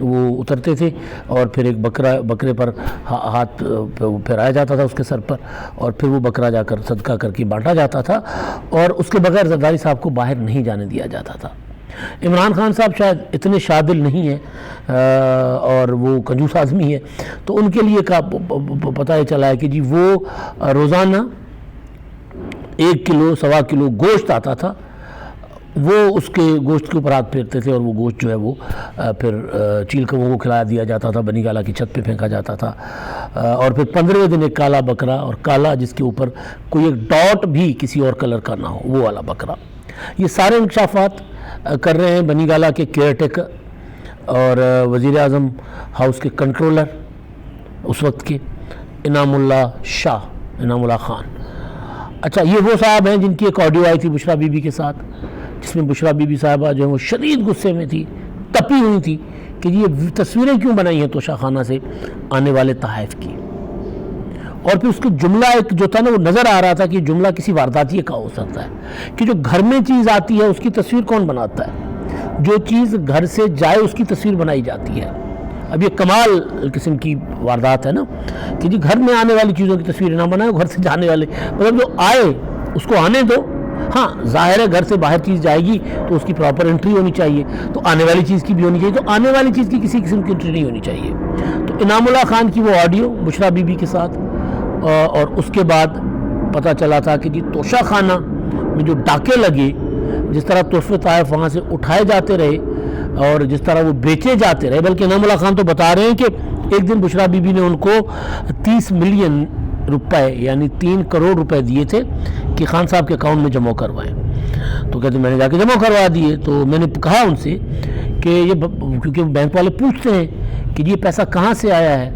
وہ اترتے تھے اور پھر ایک بکرے پر ہاتھ پھیرایا جاتا تھا اس کے سر پر، اور پھر وہ بکرا جا کر صدقہ کر کے بانٹا جاتا تھا، اور اس کے بغیر زرداری صاحب کو باہر نہیں جانے دیا جاتا تھا۔ عمران خان صاحب شاید اتنے شادل نہیں ہیں اور وہ کنجوس آدمی ہے، تو ان کے لیے پتہ یہ چلا ہے کہ جی وہ روزانہ 1 کلو 1.25 کلو گوشت آتا تھا، وہ اس کے گوشت کے اوپر ہاتھ پھیرتے تھے، اور وہ گوشت جو ہے وہ پھر چیل کبوں کو کھلایا دیا جاتا تھا، بنی گالہ کی چھت پہ پھینکا جاتا تھا، اور پھر 15ویں دن ایک کالا بکرا، اور کالا جس کے اوپر کوئی ایک ڈاٹ بھی کسی اور کلر کا نہ ہو، وہ والا بکرا۔ یہ سارے انکشافات کر رہے ہیں بنی گالہ کے کیئر ٹیکر اور وزیر اعظم ہاؤس کے کنٹرولر اس وقت کے انعام اللہ خان۔ اچھا، یہ وہ صاحب ہیں جن کی ایک آڈیو آئی تھی بشریٰ بی بی کے ساتھ، جس میں بشریٰ بی بی صاحبہ جو ہے وہ شدید غصے میں تھی، تپی ہوئی تھی کہ یہ تصویریں کیوں بنائی ہیں توشہ خانہ سے آنے والے تحائف کی، اور پھر اس کا جملہ ایک جو تھا نا، وہ نظر آ رہا تھا کہ جملہ کسی وارداتیے کا ہو سکتا ہے کہ جو گھر میں چیز آتی ہے اس کی تصویر کون بناتا ہے، جو چیز گھر سے جائے اس کی تصویر بنائی جاتی ہے۔ اب یہ کمال قسم کی واردات ہے نا کہ جی گھر میں آنے والی چیزوں کی تصویر نہ بنائے، گھر سے جانے والے مطلب جو آئے اس کو آنے دو۔ ہاں ظاہر ہے گھر سے باہر چیز جائے گی تو اس کی پراپر انٹری ہونی چاہیے، تو آنے والی چیز کی بھی ہونی چاہیے، تو آنے والی چیز کی کسی قسم کی انٹری نہیں ہونی چاہیے۔ تو انعام اللہ خان کی وہ آڈیو بشریٰ بی بی کے ساتھ، اور اس کے بعد پتہ چلا تھا کہ جی توشہ خانہ میں جو ڈاکے لگے، جس طرح تحفے تحائف وہاں سے اٹھائے جاتے رہے اور جس طرح وہ بیچے جاتے رہے، بلکہ انعام اللہ خان تو بتا رہے ہیں کہ ایک دن بشریٰ بی بی نے ان کو 30 ملین روپے یعنی 3 کروڑ روپے دیے تھے کہ خان صاحب کے اکاؤنٹ میں جمع کروائیں، تو کہتے میں نے جا کے جمع کروا دیے۔ تو میں نے کہا ان سے کہ یہ کیونکہ بینک والے پوچھتے ہیں کہ یہ پیسہ کہاں سے آیا ہے،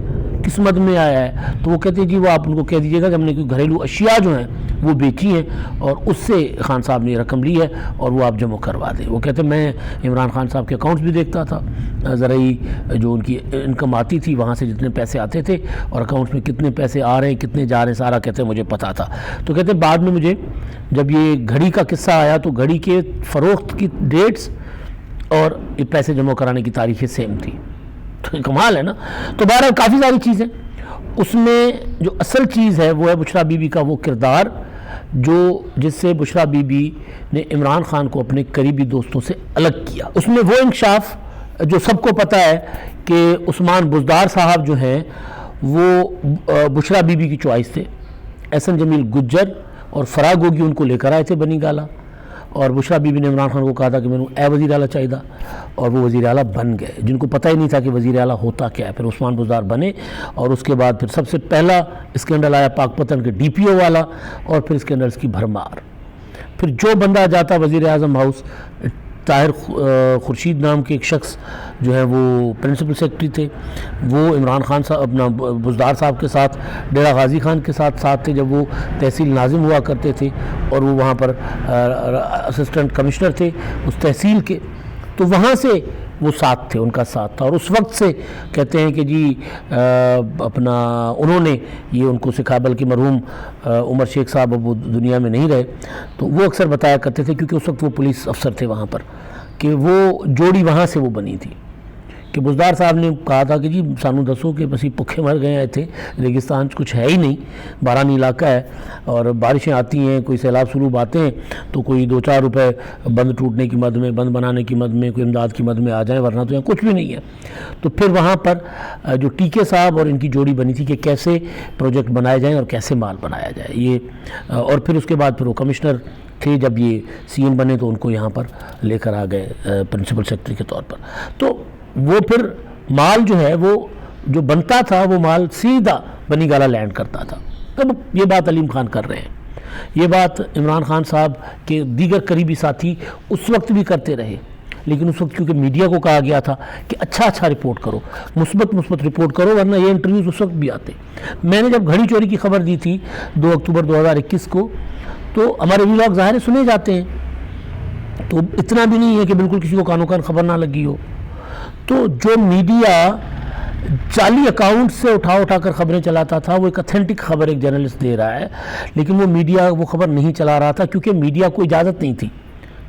کس مد میں آیا ہے، تو وہ کہتے ہیں جی وہ آپ ان کو کہہ دیجیے گا کہ ہم نے کوئی گھریلو اشیاء جو ہیں وہ بیچی ہیں اور اس سے خان صاحب نے رقم لی ہے اور وہ آپ جمع کروا دیں۔ وہ کہتے ہیں میں عمران خان صاحب کے اکاؤنٹس بھی دیکھتا تھا، زرعی جو ان کی انکم آتی تھی وہاں سے جتنے پیسے آتے تھے اور اکاؤنٹس میں کتنے پیسے آ رہے ہیں کتنے جا رہے ہیں سارا کہتے ہیں مجھے پتہ تھا۔ تو کہتے ہیں بعد میں مجھے جب یہ گھڑی کا قصہ آیا تو گھڑی کے فروخت کی ڈیٹس اور یہ پیسے جمع کرانے کی تاریخیں سیم تھی، تو کمال ہے نا۔ تو بہرحال کافی ساری چیزیں، اس میں جو اصل چیز ہے وہ ہے بشریٰ بی بی کا وہ کردار جس سے بشریٰ بی بی نے عمران خان کو اپنے قریبی دوستوں سے الگ کیا۔ اس میں وہ انکشاف جو سب کو پتہ ہے کہ عثمان بزدار صاحب جو ہیں وہ بشریٰ بی بی کی چوائس تھے، احسن جمیل گجر اور فرا گوگی ان کو لے کر آئے تھے بنی گالہ، اور بشریٰ بی بی نے عمران خان کو کہا تھا کہ میں نے اے وزیر اعلیٰ چاہیے، اور وہ وزیر اعلیٰ بن گئے، جن کو پتہ ہی نہیں تھا کہ وزیر اعلیٰ ہوتا کیا ہے۔ پھر عثمان بزدار بنے، اور اس کے بعد پھر سب سے پہلا اسکینڈل آیا پاک پتن کے ڈی پی او والا، اور پھر اسکینڈلز کی بھرمار۔ پھر جو بندہ جاتا وزیر اعظم ہاؤس، طاہر خورشید نام کے ایک شخص جو ہے وہ پرنسپل سیکرٹری تھے، وہ عمران خان صاحب اپنا بزدار صاحب کے ساتھ ڈیرہ غازی خان کے ساتھ تھے جب وہ تحصیل ناظم ہوا کرتے تھے، اور وہ وہاں پر اسسٹنٹ کمشنر تھے اس تحصیل کے، تو وہاں سے وہ ساتھ تھے، ان کا ساتھ تھا۔ اور اس وقت سے کہتے ہیں کہ جی انہوں نے یہ ان کو سکھایا، بلکہ مرحوم عمر شیخ صاحب اب وہ دنیا میں نہیں رہے، تو وہ اکثر بتایا کرتے تھے کیونکہ اس وقت وہ پولیس افسر تھے وہاں پر، کہ وہ جوڑی وہاں سے وہ بنی تھی کہ بزدار صاحب نے کہا تھا کہ جی سانو دسو کہ بس بھوکے مر گئے تھے، ریگستان کچھ ہے ہی نہیں، بارانی علاقہ ہے اور بارشیں آتی ہیں، کوئی سیلاب سلوب آتے ہیں تو کوئی 2-4 روپے بند ٹوٹنے کی مد میں، بند بنانے کی مد میں، کوئی امداد کی مد میں آ جائیں، ورنہ تو یہاں کچھ بھی نہیں ہے۔ تو پھر وہاں پر جو ٹیکے صاحب اور ان کی جوڑی بنی تھی کہ کیسے پروجیکٹ بنائے جائیں اور کیسے مال بنایا جائے یہ، اور پھر اس کے بعد پھر وہ کمشنر تھے، جب یہ سی ایم بنے تو ان کو یہاں پر لے کر آ گئے پرنسپل سیکرٹری کے طور پر۔ تو وہ پھر مال جو ہے وہ جو بنتا تھا وہ مال سیدھا بنی گالہ لینڈ کرتا تھا۔ اب یہ بات علیم خان کر رہے ہیں، یہ بات عمران خان صاحب کے دیگر قریبی ساتھی اس وقت بھی کرتے رہے، لیکن اس وقت کیونکہ میڈیا کو کہا گیا تھا کہ اچھا رپورٹ کرو، مثبت رپورٹ کرو، ورنہ یہ انٹرویوز اس وقت بھی آتے۔ میں نے جب گھڑی چوری کی خبر دی تھی 2 اکتوبر 2021 کو، تو ہمارے ویلاگ ظاہر سنے جاتے ہیں، تو اتنا بھی نہیں ہے کہ بالکل کسی کو کانوں کان خبر نہ لگی ہو۔ تو جو میڈیا جعلی اکاؤنٹ سے اٹھا کر خبریں چلاتا تھا، وہ ایک اتھینٹک خبر ایک جرنلسٹ دے رہا ہے، لیکن وہ میڈیا وہ خبر نہیں چلا رہا تھا کیونکہ میڈیا کو اجازت نہیں تھی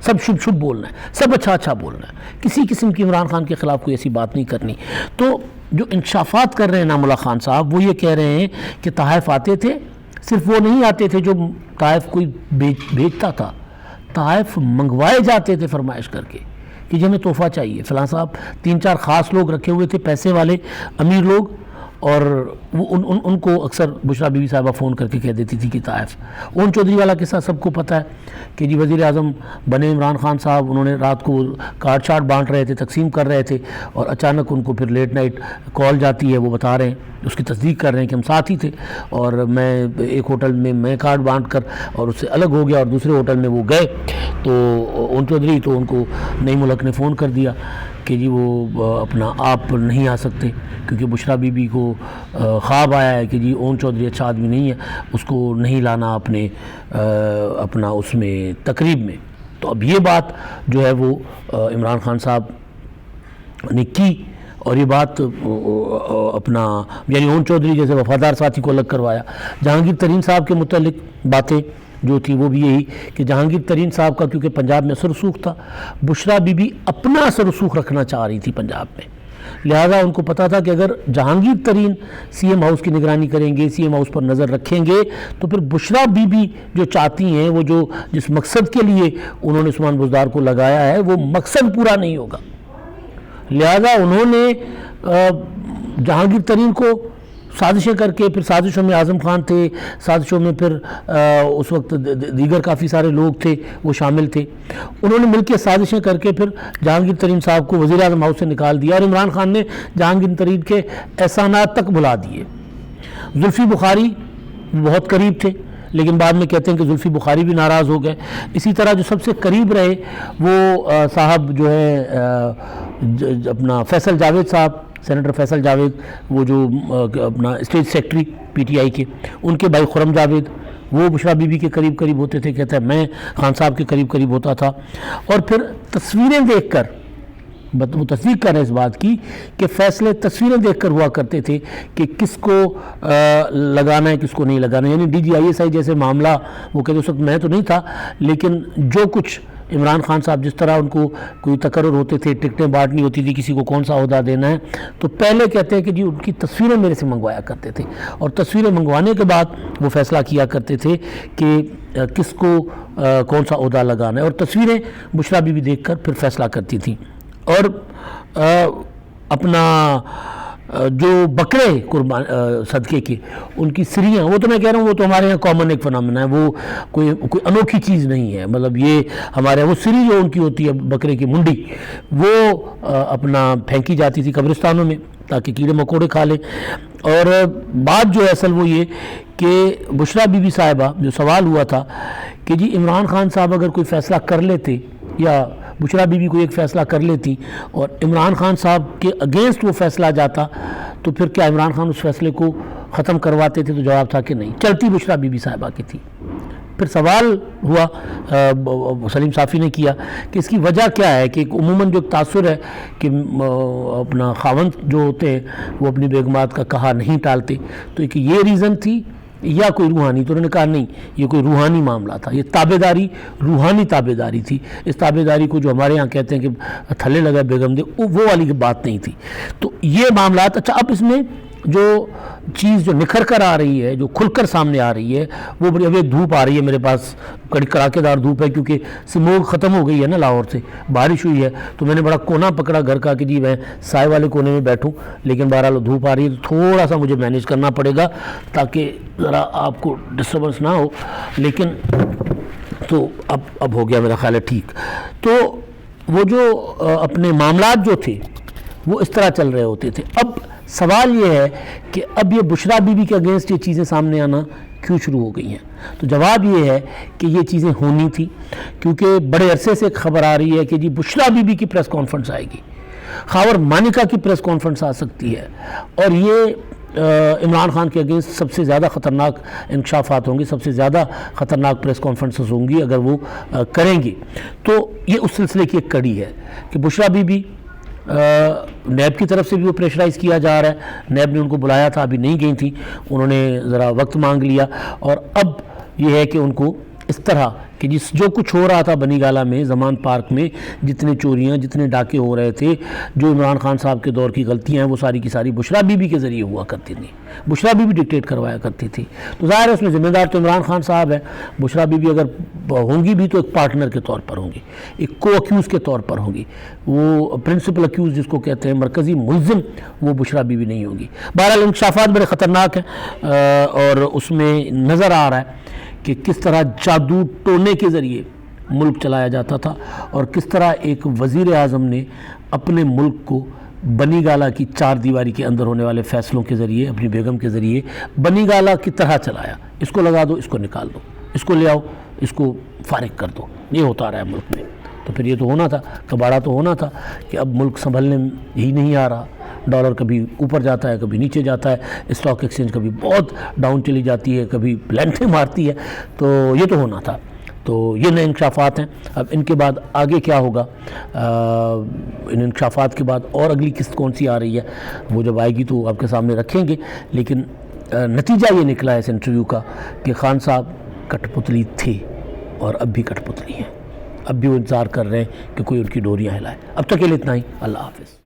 سب شبھ شبھ بولنا ہے، سب اچھا اچھا بولنا ہے، کسی قسم کی عمران خان کے خلاف کوئی ایسی بات نہیں کرنی۔ تو جو انکشافات کر رہے ہیں انعام اللہ خان صاحب، وہ یہ کہہ رہے ہیں کہ تحائف آتے تھے، صرف وہ نہیں آتے تھے جو تحائف کوئی بھیجتا تھا، تحائف منگوائے جاتے تھے فرمائش کر کے کہ جی ہمیں تحفہ چاہیے فلاں صاحب۔ 3-4 خاص لوگ رکھے ہوئے تھے، پیسے والے امیر لوگ، اور وہ ان کو اکثر بشریٰ بی بی صاحبہ فون کر کے کہہ دیتی تھی کہ تحائف۔ اون چودھری والا قصہ سب کو پتہ ہے کہ جی وزیر اعظم بنے عمران خان صاحب، انہوں نے رات کو کارڈ شارڈ بانٹ رہے تھے، تقسیم کر رہے تھے، اور اچانک ان کو پھر لیٹ نائٹ کال جاتی ہے، وہ بتا رہے ہیں، اس کی تصدیق کر رہے ہیں کہ ہم ساتھ ہی تھے، اور میں ایک ہوٹل میں کارڈ بانٹ کر اور اس سے الگ ہو گیا اور دوسرے ہوٹل میں وہ گئے، تو اون چودھری تو ان کو نئی ملک نے فون کر دیا کہ جی وہ اپنا آپ نہیں آ سکتے، کیونکہ بشریٰ بی بی کو خواب آیا ہے کہ جی اون چودھری اچھا آدمی نہیں ہے، اس کو نہیں لانا اپنا اس میں تقریب میں۔ تو اب یہ بات جو ہے وہ عمران خان صاحب نے کی، اور یہ بات اپنا یعنی اون چودھری جیسے وفادار ساتھی کو الگ کروایا۔ جہانگیر ترین صاحب کے متعلق باتیں جو تھی وہ بھی یہی کہ جہانگیر ترین صاحب کا کیونکہ پنجاب میں اثر رسوخ تھا، بشریٰ بی بی اپنا اثر رسوخ رکھنا چاہ رہی تھی پنجاب میں، لہٰذا ان کو پتا تھا کہ اگر جہانگیر ترین سی ایم ہاؤس کی نگرانی کریں گے، سی ایم ہاؤس پر نظر رکھیں گے، تو پھر بشریٰ بی بی جو چاہتی ہیں، وہ جس مقصد کے لیے انہوں نے عثمان بزدار کو لگایا ہے، وہ مقصد پورا نہیں ہوگا۔ لہذا انہوں نے جہانگیر ترین کو سازشیں کر کے، پھر سازشوں میں اعظم خان تھے، سازشوں میں پھر اس وقت دیگر کافی سارے لوگ تھے وہ شامل تھے، انہوں نے مل کے سازشیں کر کے پھر جہانگیر ترین صاحب کو وزیر اعظم ہاؤس سے نکال دیا، اور عمران خان نے جہانگیر ترین کے احسانات تک بھلا دیے۔ زلفی بخاری بہت قریب تھے، لیکن بعد میں کہتے ہیں کہ زلفی بخاری بھی ناراض ہو گئے۔ اسی طرح جو سب سے قریب رہے وہ صاحب جو ہے اپنا فیصل جاوید صاحب، سینیٹر فیصل جاوید، وہ جو اپنا state secretary P T I کے، ان کے بھائی خرم جاوید، وہ بشریٰ بی بی کے قریب ہوتے تھے، کہتا ہے میں خان صاحب کے قریب ہوتا تھا۔ اور پھر تصویریں دیکھ کر وہ تصدیق کر رہے ہیں اس بات کی کہ فیصلے تصویریں دیکھ کر ہوا کرتے تھے کہ کس کو لگانا ہے، کس کو نہیں لگانا ہے، یعنی D G I S I جیسے معاملہ، وہ کہتے اس وقت میں تو نہیں تھا، لیکن جو کچھ عمران خان صاحب جس طرح ان کو کوئی تقرر ہوتے تھے، ٹکٹیں بانٹنی ہوتی تھی، کسی کو کون سا عہدہ دینا ہے، تو پہلے کہتے ہیں کہ جی ان کی تصویریں میرے سے منگوایا کرتے تھے، اور تصویریں منگوانے کے بعد وہ فیصلہ کیا کرتے تھے کہ کس کو کون سا عہدہ لگانا ہے، اور تصویریں بشریٰ بی بی دیکھ کر پھر فیصلہ کرتی تھیں۔ اور اپنا جو بکرے قربان صدقے کے ان کی سریاں، وہ تو میں کہہ رہا ہوں وہ تو ہمارے یہاں کامن ایک فنامنا ہے، وہ کوئی انوکھی چیز نہیں ہے، مطلب یہ ہمارے یہاں وہ سری جو ان کی ہوتی ہے بکرے کی منڈی، وہ اپنا پھینکی جاتی تھی قبرستانوں میں تاکہ کیڑے مکوڑے کھا لیں۔ اور بات جو ہے اصل وہ یہ کہ بشریٰ بی بی صاحبہ جو سوال ہوا تھا کہ جی عمران خان صاحب اگر کوئی فیصلہ کر لیتے، یا بشریٰ بی بی کو ایک فیصلہ کر لیتی اور عمران خان صاحب کے اگینسٹ وہ فیصلہ جاتا، تو پھر کیا عمران خان اس فیصلے کو ختم کرواتے تھے؟ تو جواب تھا کہ نہیں، چلتی بشریٰ بی بی صاحبہ کی تھی۔ پھر سوال ہوا سلیم صافی نے کیا کہ اس کی وجہ کیا ہے، کہ عموماً جو تاثر ہے کہ اپنا خاوند جو ہوتے ہیں وہ اپنی بیگمات کا کہا نہیں ٹالتے، تو ایک یہ ریزن تھی یا کوئی روحانی؟ تو انہوں نے کہا نہیں، یہ کوئی روحانی معاملہ تھا، یہ تابعداری، روحانی تابعداری تھی۔ اس تابعداری کو جو ہمارے ہاں کہتے ہیں کہ تھلے لگا بیگم دے، وہ والی بات نہیں تھی۔ تو یہ معاملات، اچھا اب اس میں جو چیز جو نکھر کر آ رہی ہے، جو کھل کر سامنے آ رہی ہے، وہ بڑی ابھی دھوپ آ رہی ہے میرے پاس، بڑی کڑاکے دار دھوپ ہے، کیونکہ سموگ ختم ہو گئی ہے نا لاہور سے، بارش ہوئی ہے، تو میں نے بڑا کونا پکڑا گھر کا کہ جی میں سائے والے کونے میں بیٹھوں، لیکن بہرحال دھوپ آ رہی ہے تو تھوڑا سا مجھے مینیج کرنا پڑے گا تاکہ ذرا آپ کو ڈسٹربنس نہ ہو، لیکن تو اب ہو گیا میرا خیال ہے ٹھیک۔ تو وہ جو اپنے معاملات جو تھے وہ اس طرح چل رہے ہوتے تھے۔ اب سوال یہ ہے کہ اب یہ بشریٰ بی بی کے اگینسٹ یہ چیزیں سامنے آنا کیوں شروع ہو گئی ہیں؟ تو جواب یہ ہے کہ یہ چیزیں ہونی تھی، کیونکہ بڑے عرصے سے ایک خبر آ رہی ہے کہ جی بشریٰ بی بی کی پریس کانفرنس آئے گی، خاور مانیکا کی پریس کانفرنس آ سکتی ہے، اور یہ عمران خان کے اگینسٹ سب سے زیادہ خطرناک انکشافات ہوں گے، سب سے زیادہ خطرناک پریس کانفرنسز ہوں گی اگر وہ کریں گے۔ تو یہ اس سلسلے کی ایک کڑی ہے کہ بشریٰ بی بی نیب کی طرف سے بھی وہ پریشرائز کیا جا رہا ہے، نیب نے ان کو بلایا تھا، ابھی نہیں گئی تھیں، انہوں نے ذرا وقت مانگ لیا، اور اب یہ ہے کہ ان کو اس طرح کہ جو کچھ ہو رہا تھا بنی گالہ میں زمان پارک میں، جتنے چوریاں جتنے ڈاکے ہو رہے تھے، جو عمران خان صاحب کے دور کی غلطیاں ہیں وہ ساری کی ساری بشریٰ بی بی کے ذریعے ہوا کرتی تھیں، بشریٰ بی بی ڈکٹیٹ کروایا کرتی تھی. تو ظاہر ہے اس میں ذمہ دار تو عمران خان صاحب ہے. بشریٰ بی بی اگر ہوں گی بھی تو ایک پارٹنر کے طور پر ہوں گی، ایک کو اکیوز کے طور پر ہوں گی. وہ پرنسپل اکیوز جس کو کہتے ہیں، مرکزی ملزم، وہ بشریٰ بی بی نہیں ہوگی. بہرحال انکشافات بڑے خطرناک ہیں اور اس میں نظر آ رہا ہے کہ کس طرح جادو ٹونے کے ذریعے ملک چلایا جاتا تھا اور کس طرح ایک وزیر اعظم نے اپنے ملک کو بنی گالہ کی چار دیواری کے اندر ہونے والے فیصلوں کے ذریعے، اپنی بیگم کے ذریعے بنی گالہ کی طرح چلایا. اس کو لگا دو، اس کو نکال دو، اس کو لے آؤ، اس کو فارغ کر دو. یہ ہوتا رہا ہے ملک میں. تو پھر یہ تو ہونا تھا، کباڑا تو ہونا تھا کہ اب ملک سنبھلنے ہی نہیں آ رہا. ڈالر کبھی اوپر جاتا ہے، کبھی نیچے جاتا ہے، اسٹاک ایکسچینج کبھی بہت ڈاؤن چلی جاتی ہے، کبھی پلینٹیں مارتی ہے. تو یہ تو ہونا تھا. تو یہ نئے انکشافات ہیں. اب ان کے بعد آگے کیا ہوگا، ان انکشافات کے بعد اور اگلی قسط کون سی آ رہی ہے وہ جب آئے گی تو آپ کے سامنے رکھیں گے. لیکن نتیجہ یہ نکلا ہے اس انٹرویو کا کہ خان صاحب کٹ پتلی تھے اور اب بھی کٹ پتلی ہیں. اب بھی وہ انتظار کر رہے ہیں کہ کوئی ان کی ڈوریاں ہلائے. اب تک کے لیے اتنا ہی. اللہ حافظ.